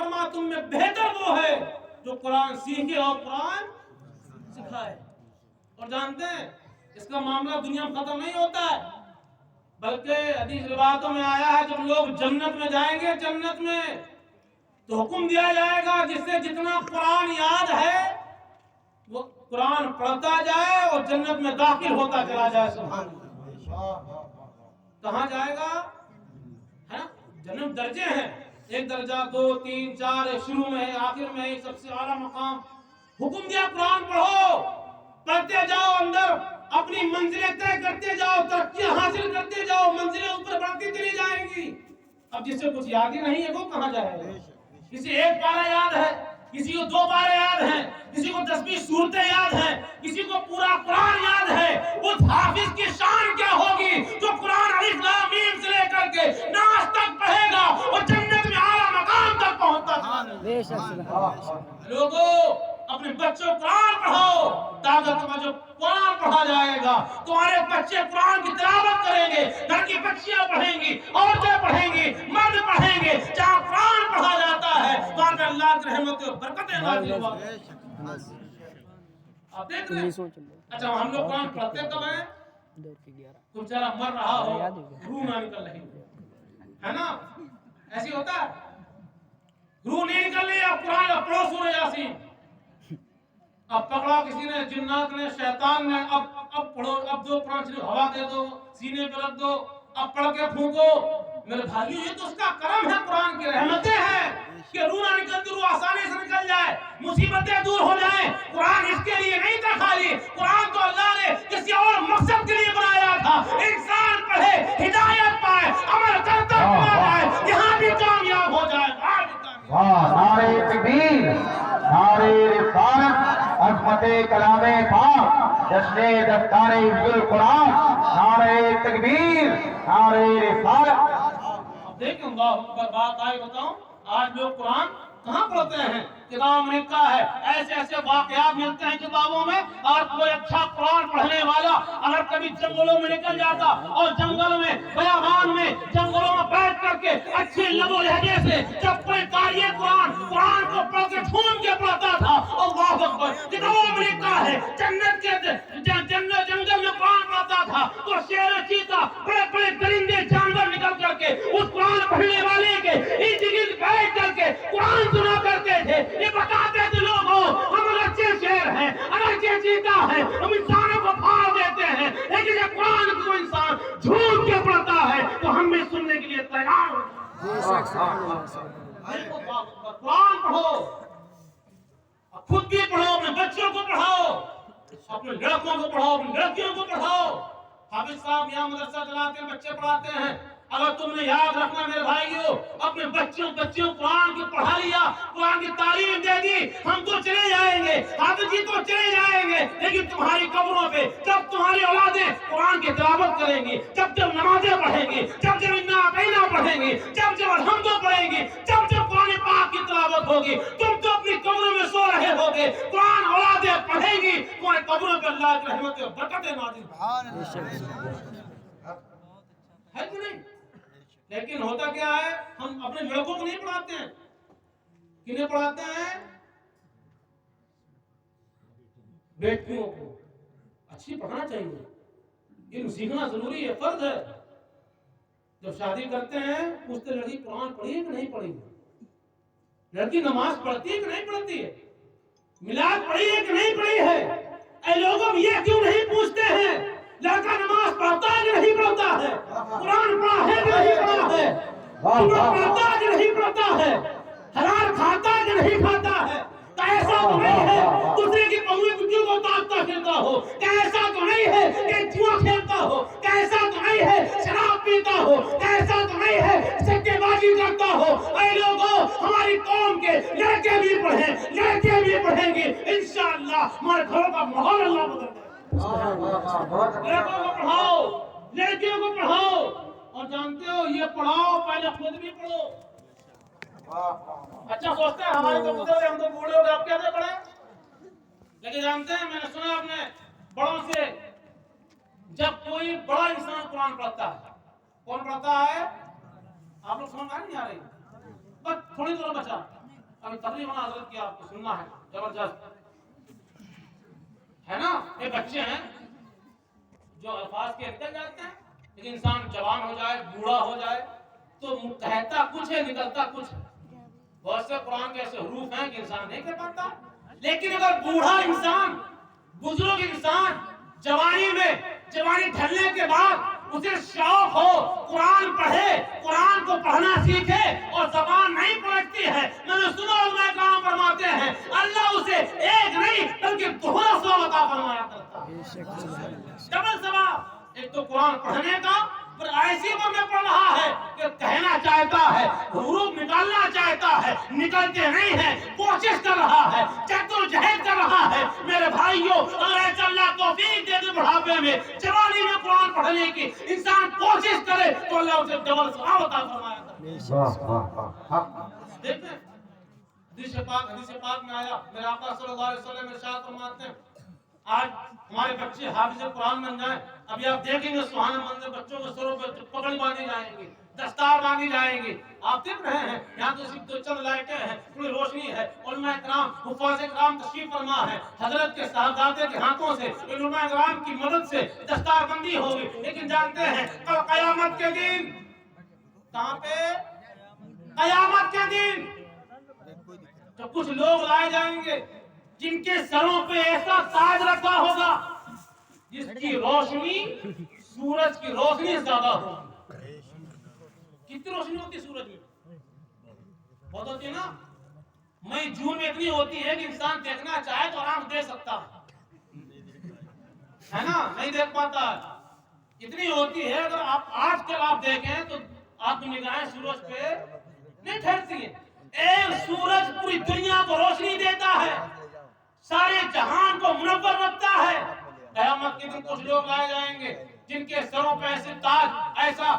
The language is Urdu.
فرما تم میں بہتر وہ ہے جو قرآن سیکھے اور قرآن سکھائے. اور جانتے ہیں اس کا معاملہ دنیا میں ختم نہیں ہوتا ہے، بلکہ حدیث روایتوں میں آیا ہے جب لوگ جنت میں جائیں گے جنت میں تو حکم دیا جائے گا جس سے جتنا قرآن یاد ہے وہ قرآن پڑھتا جائے اور جنت میں داخل ہوتا چلا جائے. سبحان اللہ. کہاں جائے گا؟ جنت درجے ہیں، ایک درجہ 2 3 4 شروع میں ہے آخر میں ہے سب سے اعلیٰ مقام. حکم دیا قرآن پڑھو، پڑھتے جاؤ، اندر اپنی منزلیں طے کرتے جاؤ، ترقیاں حاصل کرتے جاؤ، منزلیں اوپر بڑھتی چلی جائیں گی. اب جس سے کچھ یاد ہی نہیں ہے وہ کہاں جائے گا؟ کسی ایک پارہ یاد ہے، کسی کو 2 پارے یاد ہیں، کسی کو 10-20 سورتیں یاد ہیں، کسی کو پورا قرآن یاد ہے. اس حافظ کی شان کیا ہوگی جو قرآن الف لام میم سے لے کر کے ناس تک پڑھے گا اور جنت میں اعلیٰ مقام تک پہنچتا. لوگوں اپنے بچوں کو قرآن پڑھاؤ تاکہ تمہیں جو قرآن پڑھا جائے گا تمہارے بچے قرآن کی تلاوت کریں گے، گھر کی بچیاں پڑھیں گی، عورتیں پڑھیں گی، مرد پڑھیں گے. جہاں قرآن پڑھا جاتا ہے وہاں پہ اللہ کی رحمت و برکتیں نازل ہوتی ہیں. آپ دیکھ رہے ہیں. اچھا ہم لوگ قرآن پڑھتے کب ہیں؟ کوئی بیچارہ مر رہا ہو، روح نہ نکل رہی ہے نا، ایسی ہوتا ہے. روح نہیں نکل رہی، اب قرآن پڑھو سورہ یاسین. اب پکڑا کسی نے، جنات نے، شیطان نے، اب پڑھو، اب دو قرآن شریف ہوا دے دو، سینے پہ رکھ دو، اب پڑھ کے پھونکو. میرے بھائیو یہ تو اس کا کرم ہے، قرآن کی رحمتیں ہیں کہ روح نہ نکلتی، روح آسانی سے نکل جائے، مصیبتیں دور ہو جائیں. قرآن اس کے لیے نہیں تھا خالی، قرآن تو اللہ نے کسی اور مقصد کے لیے بنایا تھا. انسان پڑھے، ہدایت پائے، عمل کرتا چلا جائے، یہاں بھی کامیاب ہو جائے. نعرہ تکبیر، نعرہ رسالت، عظمت کلام پاک، جشن دستار حفظ القرآن. نعرہ تکبیر، نعرہ رسالت. اب دیکھیں اللہ اکبر، بات آئی بتاؤں. آج لوگ قرآن کہاں پڑھتے ہیں؟ کتابوں میں لکھا ہے، ایسے ایسے واقعات ملتے ہیں کتابوں میں. اور کوئی اچھا قرآن پڑھنے والا اگر کبھی جنگلوں میں نکل جاتا اور جنگل میں، بیابان میں، جنگلوں میں بیٹھ کر کے اچھے لب و لہجے سے جب کوئی قاری قرآن کو پڑھ کے جھوم کے پڑھتا تھا. اللہ اکبر. کتابوں میں لکھا ہے جنت کے جنگل میں قرآن پڑھتا تھا تو شیر و چیتا، بڑے بڑے درندے جانور نکل کر کے اس قرآن پڑھنے والے کے ارد گرد بیٹھ کر کے قرآن سنا کرتے تھے. یہ بتاتے تھے لوگوں ہم اگرچہ شیر ہیں، اگرچہ چیتا ہے، ہم انسانوں کو پھاڑ دیتے ہیں، لیکن یہ قرآن کو انسان جھوم کے پڑھتا ہے تو ہم بھی سننے کے لیے تیار ہیں. قرآن پڑھو، خود بھی پڑھو، اپنے بچوں کو پڑھاؤ، اپنے لڑکوں کو پڑھاؤ، اپنی لڑکیوں کو پڑھاؤ. حافظ صاحب یہاں مدرسہ چلاتے ہیں، بچے پڑھاتے ہیں. اگر تم نے یاد رکھنا میرے بھائیو، اپنے بچوں قرآن کی پڑھا لیا، قرآن کی تعلیم دے دی، ہم تو چلے جائیں گے، حافظ جی تو چلے جائیں گے، لیکن تمہاری قبروں پہ جب تمہاری اولادیں قرآن کی تلاوت کریں گی، جب نمازیں پڑھیں گی، جب انا اعطینٰ پڑھیں گی، جب الحمد پڑھیں گی، جب قرآن پاک کی تلاوت ہوگی، تم تو اپنی قبروں میں سو رہے ہوگے، قرآن اولادیں پڑھیں گی، تمہاری قبروں پہ اللہ کی رحمت و برکتیں نازل ہے کہ نہیں؟ لیکن ہوتا کیا ہے، ہم اپنے لڑکوں کو نہیں پڑھاتے ہیں. کنہیں پڑھاتے ہیں؟ بیٹیوں کو. اچھی پڑھنا چاہیے، علم سیکھنا ضروری ہے، فرض ہے. جب شادی کرتے ہیں پوچھتے لڑکی قرآن پڑھی ہے کہ نہیں پڑھی ہے، لڑکی نماز پڑھتی ہے کہ نہیں پڑھتی ہے، میلاد پڑھی ہے کہ نہیں پڑھی ہے. اے لوگوں یہ کیوں نہیں پوچھتے ہیں لڑکا نماز پڑھتا ہے کہ نہیں پڑھتا ہے، قرآن پڑھا ہے کہ نہیں پڑھا ہے، سنت پڑھتا ہے کہ نہیں پڑھتا ہے، حلال کھاتا ہے کہ نہیں کھاتا ہے. ایسا تو نہیں ہے دوسرے کی بہو بچوں کو تاکتا پھرتا ہو، ایسا تو نہیں ہے کہ جوا کھیلتا ہو، ایسا تو نہیں ہے شراب پیتا ہو، ایسا تو نہیں ہے سٹے بازی کرتا ہو. اے لوگوں ہماری قوم کے لڑکے بھی پڑھیں، لڑکے بھی پڑھیں گے، انشاءاللہ ہمارے گھروں کا ماحول اللہ بدل دے. لڑکوں کو پڑھاؤ، لڑکیوں کو پڑھاؤ. اور جانتے ہو یہ پڑھاؤ پہلے خود بھی پڑھو. اچھا سوچتے ہیں ہمارے تو گزر گئے، ہم تو بوڑھے ہو گئے، اب کیسے پڑھیں؟ لیکن جانتے ہیں میں نے سنا اپنے بڑوں سے، جب کوئی بڑا انسان قرآن پڑھتا ہے، کون پڑھتا ہے؟ آپ لوگ سمجھ نہیں آ رہی، بس تھوڑی دور بچا. ابھی تقریباً حضرت کی آپ کو سننا ہے، زبردست ہے نا. یہ بچے ہیں جو الفاظ کے نکل جاتے ہیں، لیکن انسان جوان ہو جائے، بوڑھا ہو جائے تو کہتا کچھ ہے، نکلتا کچھ ہے. بہت سے قرآن کے ایسے حروف ہیں کہ انسان نہیں کہہ پاتا. لیکن اگر بوڑھا انسان، بزرگ انسان جوانی ڈھلنے کے بعد اسے شوق ہو، قرآن پڑھے، قرآن کو پڑھنا سیکھے اور زبان نہیں پلٹتی ہے، میں نے سنا علماء کرام فرماتے ہیں اللہ اسے ایک نہیں بلکہ دوہرا ثواب عطا فرمایا کرتا ہے. ڈبل ثواب. ایک تو قرآن پڑھنے کا، پھر ایسی وہ میں پڑھ رہا ہے کہ کہنا چاہتا ہے، حروف نکالنا چاہتا ہے، نکلتے نہیں ہیں، کوشش کر رہا ہے، جدوجہد کر رہا ہے. میرے بھائیوں، اگر ایسا اللہ توفیق دے دے بڑھاپے میں، جوانی میں قرآن پڑھنے کی انسان کوشش کرے تو اللہ اسے ڈبل ثواب عطا فرمایا کرتا ہے. واہ واہ واہ. دیکھیں حدیث پاک میں آیا، میرے آقا صلی اللہ علیہ وسلم ارشاد فرماتے ہیں آج ہمارے بچے حافظ قرآن بن جائیں. ابھی آپ دیکھیں گے سبحان منظر، بچوں کے سروں پہ پگڑی باندھی جائیں گی، دستار باندھی جائیں گی. آپ دیکھ رہے ہیں یہاں تو صرف 2 چند لائٹیں ہیں، پوری روشنی ہے. علماء کرام، حفاظ کرام تشریف فرما ہے، حضرت کے صاحبزادے کے ہاتھوں سے علماء کرام کی مدد سے دستار بندی ہوگی. لیکن جانتے ہیں کل قیامت کے دن کہاں پہ؟ قیامت کے دن تو کچھ لوگ لائے جائیں گے جن کے سروں پہ ایسا تاج رکھا ہوگا جس کی روشنی سورج کی روشنی زیادہ ہوگی. کتنی روشنی ہوتی ہے سورج میں؟ بہت ہوتی ہے نا. مئی جون میں اتنی ہوتی ہے کہ انسان دیکھنا چاہے تو آرام دے سکتا ہے نا، نہیں دیکھ پاتا. اتنی ہوتی ہے اگر آپ آج کل آپ دیکھیں تو آپ کی نگاہیں سورج پہ نہیں ٹھہرتی ہیں. ایک سورج پوری دنیا کو روشنی دیتا ہے، سارے جہان کو منور رکھتا ہے. قیامت کے دن کچھ لوگ لائے جائیں گے جن کے سروں پہ ایسے تاج، ایسا